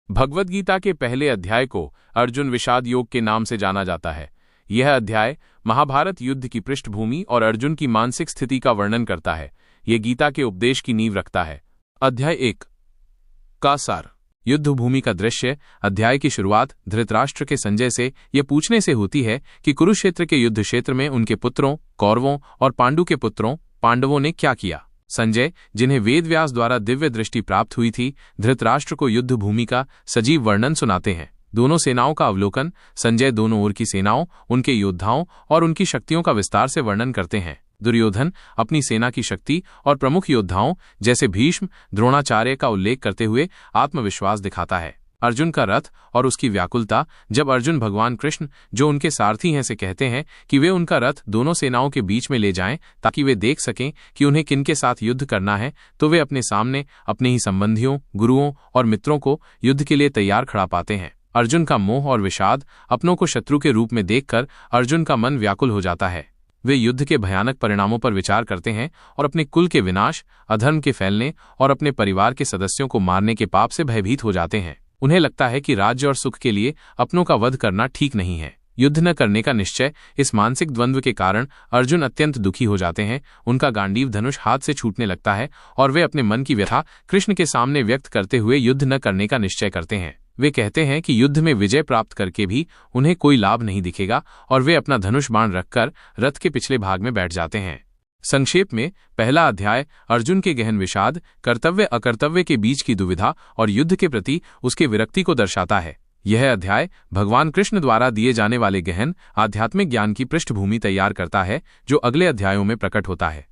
भगवद गीता के पहले अध्याय को अर्जुन विषाद योग के नाम से जाना जाता है। यह अध्याय महाभारत युद्ध की पृष्ठभूमि और अर्जुन की मानसिक स्थिति का वर्णन करता है। यह गीता के उपदेश की नींव रखता है। अध्याय 1 का सार। युद्ध भूमि का दृश्य। अध्याय की शुरुआत धृतराष्ट्र के संजय से यह पूछने से होती है कि कुरुक्षेत्र के युद्ध क्षेत्र में उनके पुत्रों कौरवों और पांडु के पुत्रों पांडवों ने क्या किया। संजय, जिन्हें वेदव्यास द्वारा दिव्य दृष्टि प्राप्त हुई थी, धृतराष्ट्र को युद्ध भूमि का सजीव वर्णन सुनाते हैं। दोनों सेनाओं का अवलोकन। संजय दोनों ओर की सेनाओं, उनके योद्धाओं और उनकी शक्तियों का विस्तार से वर्णन करते हैं। दुर्योधन अपनी सेना की शक्ति और प्रमुख योद्धाओं जैसे भीष्म, द्रोणाचार्य का उल्लेख करते हुए आत्मविश्वास दिखाता है। अर्जुन का रथ और उसकी व्याकुलता। जब अर्जुन भगवान कृष्ण, जो उनके सारथी हैं, से कहते हैं कि वे उनका रथ दोनों सेनाओं के बीच में ले जाएं ताकि वे देख सकें कि उन्हें किनके साथ युद्ध करना है, तो वे अपने सामने अपने ही संबंधियों, गुरुओं और मित्रों को युद्ध के लिए तैयार खड़ा पाते हैं। अर्जुन का मोह और विषाद। अपनों को शत्रु के रूप में देखकर अर्जुन का मन व्याकुल हो जाता है। वे युद्ध के भयानक परिणामों पर विचार करते हैं और अपने कुल के विनाश, अधर्म के फैलने और अपने परिवार के सदस्यों को मारने के पाप से भयभीत हो जाते हैं। उन्हें लगता है कि राज्य और सुख के लिए अपनों का वध करना ठीक नहीं है। युद्ध न करने का निश्चय। इस मानसिक द्वंद्व के कारण अर्जुन अत्यंत दुखी हो जाते हैं। उनका गांडीव धनुष हाथ से छूटने लगता है और वे अपने मन की व्यथा कृष्ण के सामने व्यक्त करते हुए युद्ध न करने का निश्चय करते हैं। वे कहते हैं कि युद्ध में विजय प्राप्त करके भी उन्हें कोई लाभ नहीं दिखेगा और वे अपना धनुष बाण रखकर रथ के पिछले भाग में बैठ जाते हैं। संक्षेप में, पहला अध्याय अर्जुन के गहन विषाद, कर्तव्य अकर्तव्य के बीच की दुविधा और युद्ध के प्रति उसके विरक्ति को दर्शाता है। यह अध्याय भगवान कृष्ण द्वारा दिए जाने वाले गहन आध्यात्मिक ज्ञान की पृष्ठभूमि तैयार करता है, जो अगले अध्यायों में प्रकट होता है।